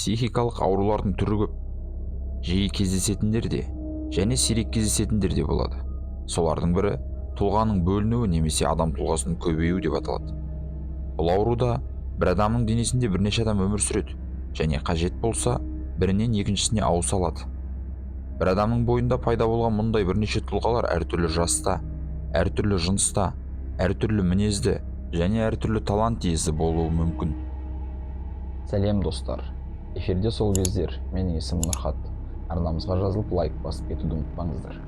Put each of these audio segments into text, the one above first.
Психикалық аурулардың түрі көп. Жиі кездесетіндер де және сирек кездесетіндер де болады. Солардың бірі тұлғаның бөлінуі немесе адам тұлғасының көбеюі деп аталады. Бұл ауруда бір адамның денесінде бірнеше адам өмір сүреді және қажет болса бірінен екіншісіне ауыса алады. Бір адамның бойында пайда болған мұндай бірнеше тұлғалар әртүрлі жаста, әртүрлі жыныста, әртүрлі мінезді және әртүрлі талант иесі болуы мүмкін. Сәлем достар, эфирде сол кездер. Менің есімім Нұрхат. Арнамызға жазылып лайк басып кетуді ұмытпаңыздар.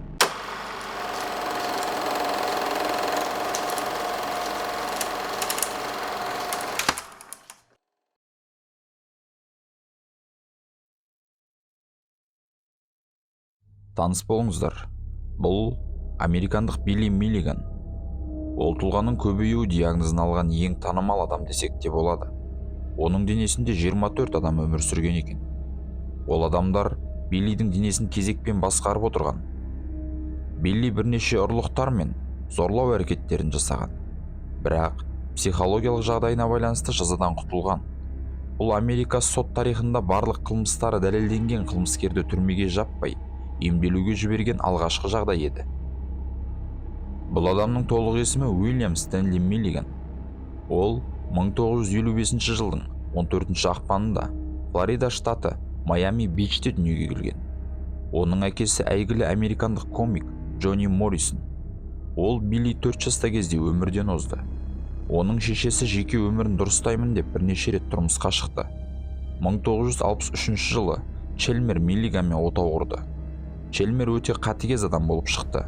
Таныс болыңыздар. Бұл американдық Билли Миллиган. Ол тұлғаның көбеюі диагнозын алған ең танымал адам десек те болады. Оның денесінде 24 адам өмір сүрген екен. Ол адамдар Биллидің денесін кезекпен басқарып отырған. Билли бірнеше ұрлықтар мен зорлау әрекеттерін жасаған. Бірақ психологиялық жағдайына байланысты жазадан құтылған. Бұл Америка сот тарихында барлық қылмыстары дәлелденген қылмыскерді түрмеге жаппай емделуге жіберген алғашқы жағдай еді. Бұл адамның толық есімі Уильям Стэнли Миллиган. Ол 1955 жылдың 14 ақпанында Флорида штаты Майами-Бичте дүниеге келген. Оның әкесі әйгілі американдық комик Джонни Моррисон. Ол Билли 4 жаста кезде өмірден озды. Оның шешесі жеке өмірін дұрыстаймын деп бірнеше рет тұрмысқа шықты. 1963 жылы Челмер Миллиганмен отау құрды. Челмер өте қатыгез адам болып шықты.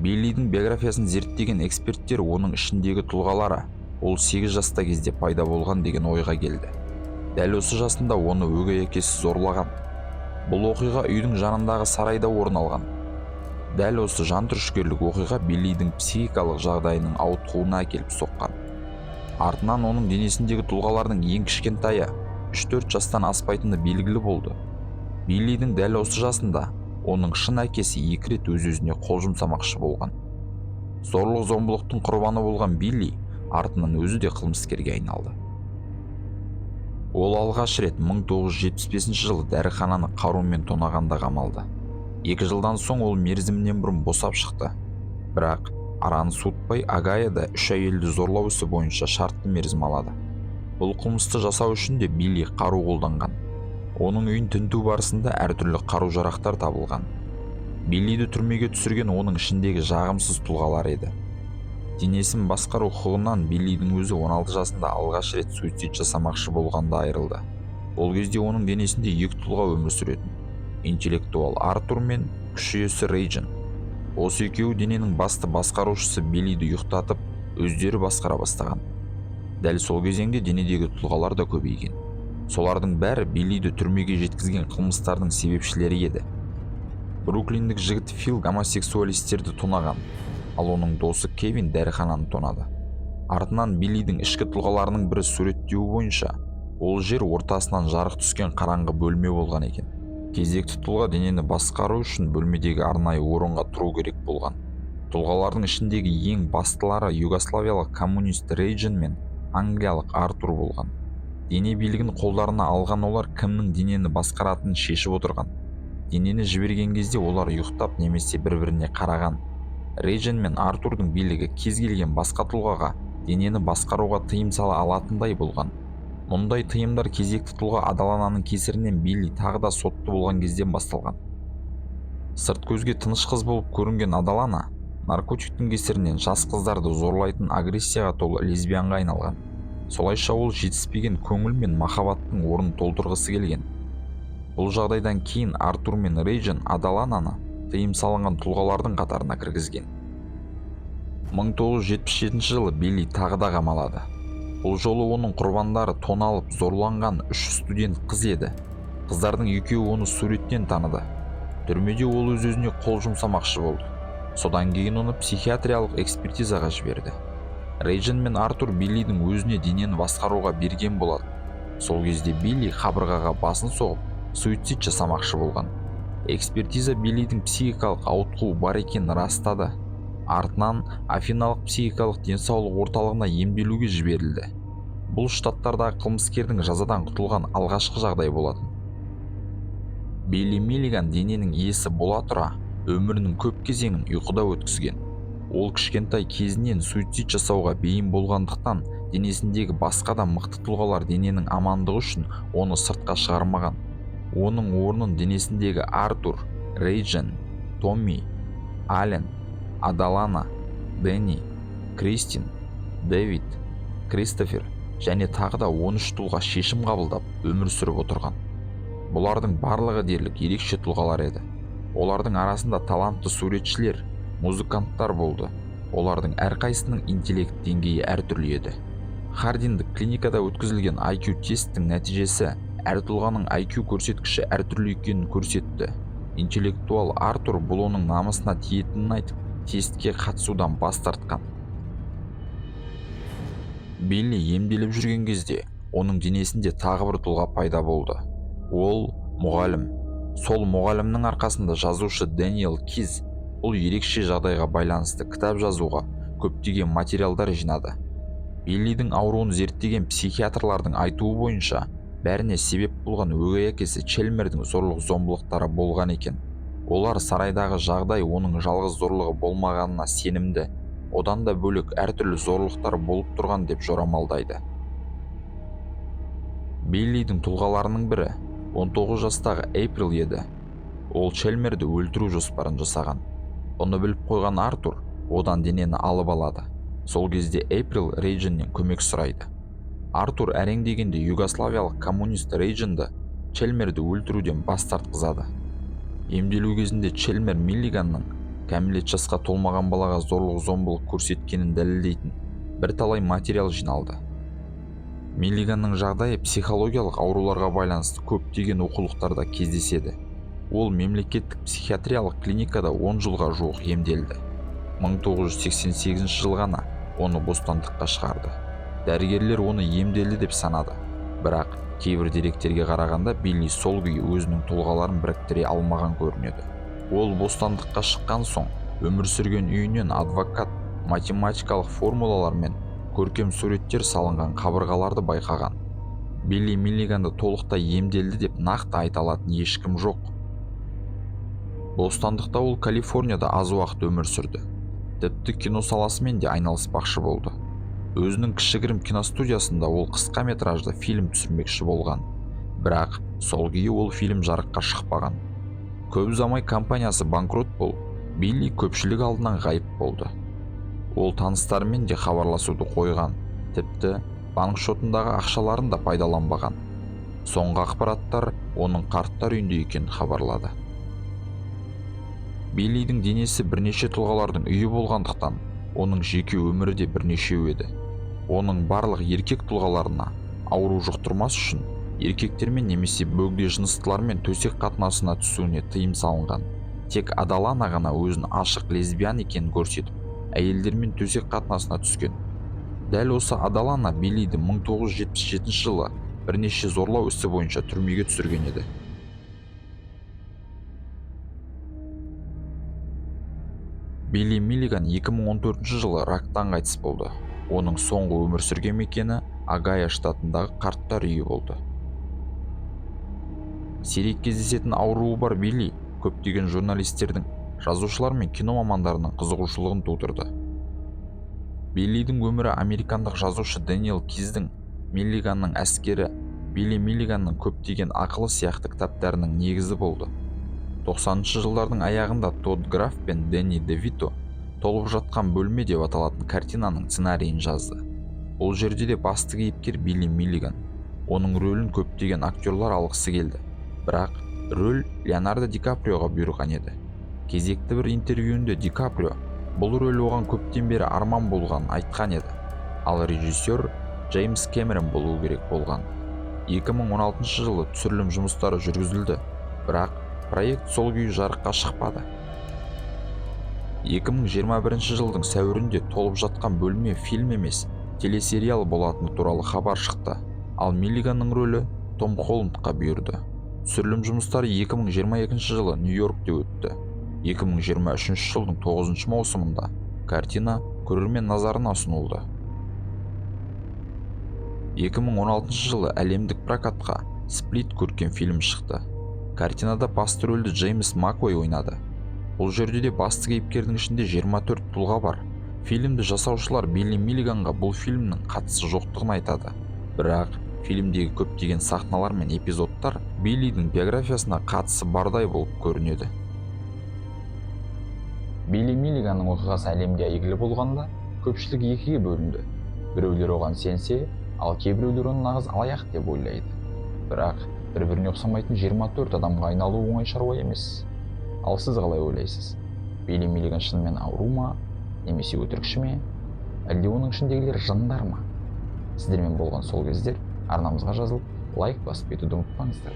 Биллидің биографиясын зерттеген эксперттер оның ішіндегі тұлғалары ол 8 жаста кезде пайда болған деген ойға келді. Дәл осы жасында оны өгей әкесі зорлаған. Бұл оқиға үйдің жанындағы сарайда орын алған. Дәл осы жантүршігерлік оқиға Биллидің психикалық жағдайының ауытқуына әкеліп соққан. Артынан оның денесіндегі тұлғалардың ең кішкентайы 3-4 жастан аспайтыны белгілі болды. Биллидің дәл осы жасында оның шын әкесі 2 рет өз-өзіне қол жұмсамақшы болған. Зорлық-зомбылықтың құрбаны болған Билли артынан өзі де қылмыскерге айналды. Ол алғаш рет 1975 жылы дәріхананы қарумен тонағанда қамалды. 2 жылдан соң ол мерзімінен бұрын босап шықты. Бірақ араны суытпай Огайода 3 әйелді зорлау ісі бойынша шартты мерзім алады. Бұл қылмысты жасау үшін де Билли қару қолданған. Оның үйін тінту барысында әртүрлі қару-жарақтар табылған. Биллиді түрмеге түсірген оның ішіндегі жағымсыз тұлғалар еді. Денесін басқару құқығынан Биллидің өзі 16 жасында алғаш рет суицид жасамақшы болғанда айырылды. Ол кезде оның денесінде 2 тұлға өмір сүретін. Интеллектуал Артур мен күш иесі Рейджин. Осы екеуі дененің басты басқарушысы Биллиді ұйықтатып, өздері басқара бастаған. Дәл сол кезеңде денедегі тұлғалар да көбейген. Солардың бәрі Биллиді түрмеге жеткізген қылмыстардың себепшілері еді. Бруклиндік жігіт Фил гомосексуалистерді тонаған, ал оның досы Кевин дәріхананы тонады. Артынан Биллидің ішкі тұлғаларының бірі суреттеуі бойынша, ол жер ортасынан жарық түскен қараңғы бөлме болған екен. Кезекті тұлға денені басқару үшін бөлмедегі арнайы орынға тұру керек болған. Тұлғалардың ішіндегі ең бастылары югославиялық коммунист Рейджин мен англиялық Артур болған. Дене билігін қолдарына алған олар кімнің денені басқаратынын шешіп отырған. Денені жіберген кезде олар ұйықтап немесе бір-біріне қараған. Рейджин мен Артурдың билігі кез келген басқа тұлғаға денені басқаруға тыйым сала алатындай болған. Мұндай тыйымдар кезекті тұлға Адалананың кесірінен Билли тағы да сотты болған кезден басталған. Сырт көзге тыныш қыз болып көрінген Адалана наркотиктің кесірінен жас қыздарды зорлайтын агрессияға толы лесбиянға айналған. Солайша ол жетіспеген көңіл мен махаббаттың орнын толтырғысы келген. Бұл жағдайдан кейін Артур мен Рейджин Адалананы тыйым салынған тұлғалардың қатарына кіргізген. 1977 жылы Билли тағы да қамалады. Бұл жолы оның құрбандары тоналып зорланған 3 студент қыз еді. Қыздардың екеуі оны суреттен таныды. Түрмеде ол өз-өзіне қол жұмсамақшы болды. Содан кейін оны психиатриялық экспертизаға жіберді. Рейджин мен Артур Биллидің өзіне денені басқаруға берген болады. Сол кезде Билли қабырғаға басын соғып, суицид жасамақшы болған. Экспертиза Биллидің психикалық ауытқуы бар екенін растады. Артынан Афиналық психикалық денсаулық орталығына емделуге жіберілді. Бұл штаттардағы қылмыскердің жазадан құтылған алғашқы жағдай болатын. Билли Миллиган дененің иесі бола тұра өмірінің көп кезеңін ұйқыда өткізген. Ол кішкентай кезінен суицид жасауға бейім болғандықтан денесіндегі басқа да мықты тұлғалар дененің амандығы үшін оны сыртқа шығармаған. Оның орнын денесіндегі Артур, Рейджен, Томми, Ален, Адалана, Дэнни, Кристин, Дэвид, Кристофер және тағы да 13 тұлға шешім қабылдап өмір сүріп отырған. Бұлардың барлығы дерлік ерекше тұлғалар еді. Олардың арасында талантты суретшілер, музыканттар болды. Олардың әрқайсының интеллект деңгейі әртүрлі еді. Хардиндік клиникада өткізілген IQ тесттің нәтижесі әр тұлғаның IQ көрсеткіші әртүрлі екенін көрсетті. Интеллектуал Артур бұл оның намысына тиетінін айтып, тестке қатысудан бас тартқан. Билли емделіп жүрген кезде оның денесінде тағы бір тұлға пайда болды. Ол мұғалім. Сол мұғалімнің арқасында жазушы Дэниел Киз бұл ерекше жағдайға байланысты кітап жазуға көптеген материалдар жинады. Биллидің ауруын зерттеген психиатрлардың айтуы бойынша бәріне себеп болған өгей әкесі Челмердің зорлық-зомбылықтары болған екен. Олар сарайдағы жағдай оның жалғыз зорлығы болмағанына сенімді. Одан да бөлек әртүрлі зорлықтар болып тұрған деп жорамалдайды. Биллидің тұлғаларының бірі 19 жастағы Эйприл еді. Ол Челмерді өлтіру жоспарын жасаған. Оны біліп қойған Артур одан денені алып алады. Сол кезде Эйприл Рейдженнен көмек сұрайды. Артур әрең дегенде югославиялық коммунист Рейдженді Челмерді өлтіруден бас тартқызады. Емделу кезінде Челмер Миллиганның кәмелет жасқа толмаған балаға зорлық-зомбылық көрсеткенін дәлелдейтін бірталай материал жиналды. Миллиганның жағдайы психологиялық ауруларға байланысты көптеген оқулықтарда кездеседі. Ол мемлекеттік психиатриялық клиникада 10 жылға жуық емделді. 1988 жыл ғана оны бостандыққа шығарды. Дәрігерлер оны емделді деп санады. Бірақ кейбір деректерге қарағанда Билли сол күйі өзінің тұлғаларын біріктіре алмаған көрінеді. Ол бостандыққа шыққан соң өмір сүрген үйінен адвокат, математикалық формулалар мен көркем суреттер салынған қабырғаларды байқаған. Билли Миллиганды толықтай емделді деп нақты айта алатын ешкім жоқ. Бостандықта ол Калифорнияда аз уақыт өмір сүрді. Тіпті кино саласымен де айналыспақшы болды. Өзінің кішігірім киностудиясында ол қысқа метражды фильм түсірмекші болған. Бірақ сол күйі ол фильм жарыққа шықпаған. Көп ұзамай компаниясы банкрот болып, Билли көпшілік алдынан ғайып болды. Ол таныстарымен де хабарласуды қойған, тіпті банк шотындағы ақшаларын да пайдаланбаған. Соңғы ақпараттар оның қарттар үйінде екенін хабарлады. Биллидің денесі бірнеше тұлғалардың үйі болғандықтан, оның жеке өмірі де бірнешеу еді. Оның барлық еркек тұлғаларына ауру жұқтырмас үшін еркектермен немесе бөгде жыныстылармен төсек қатынасына түсуіне тыйым салынған. Тек Адалана ғана өзін ашық лесбиян екенін көрсетіп, әйелдермен төсек қатынасына түскен. Дәл осы Адалана Биллиді 1977 жылы бірнеше зорлау ісі бойынша түрмеге түсірген еді. Билли Миллиган 2014 жылы рактан қайтыс болды. Оның соңғы өмір сүрген мекені Огайо штатындағы қарттар үйі болды. Сирек кездесетін ауруы бар Билли көптеген журналистердің, жазушылар мен кино мамандарының қызығушылығын тудырды. Биллидің өмірі американдық жазушы Дэниел Киздің Миллиганның әскері, Билли Миллиганның көптеген ақылы сияқты кітаптарының негізі болды. 90-шы жылдардың аяғында Тодд Граф пен Дэнни Девито толып жатқан бөлме деп аталатын картинаның сценарийін жазды. Бұл жерде де басты кейіпкер Билли Миллиган. Оның рөлін көптеген актерлар алғысы келді. Бірақ рөл Леонардо Ди Каприоға бұйырған еді. Кезекті бір интервьюінде Ди Каприо бұл рөл оған көптен бері арман болғанын айтқан еді. Ал режиссер Джеймс Кэмерон болуы керек болған. 2016 жылы түсірілім жұмыстары жүргізілді, бірақ проект сол күйі жарыққа шықпады. 2021 жылдың сәуірінде толып жатқан бөлме фильм емес, телесериал болатыны туралы хабар шықты. Ал Миллиганның рөлі Том Холландқа бұйырды. Түсірілім жұмыстары 2022 жылы Нью-Йоркте өтті. 2023 жылдың 9 маусымында картина көрермен назарына ұсынылды. 2016 жылы әлемдік прокатқа Сплит көркем фильм шықты. Картинада басты рөлді Джеймс Маквей ойнады. Бұл жерде де басты кейіпкердің ішінде 24 тұлға бар. Фильмді жасаушылар Билли Миллиганға бұл фильмнің қатысы жоқтығын айтады. Бірақ фильмдегі көптеген сахналар мен эпизодтар Биллидің биографиясына қатысы бардай болып көрінеді. Билли Миллиганның оқиғасы әлемге әйгілі болғанда, көпшілік екіге бөлінді. Біреулер оған сенсе, ал кейбіреулер оны нағыз алаяқ деп ойлайды. Бірақ бір-біріне ұқсамайтын 24 адамға айналу оңай шаруа емес. Ал сіз қалай ойлайсыз? Билли Миллиган шынымен ауру ма, немесе өтірікші ме, әлде оның ішіндегілер жындар ма? Сіздермен болған сол кездер арнамызға жазылып, лайк басып кетуді ұмытпаңыздар.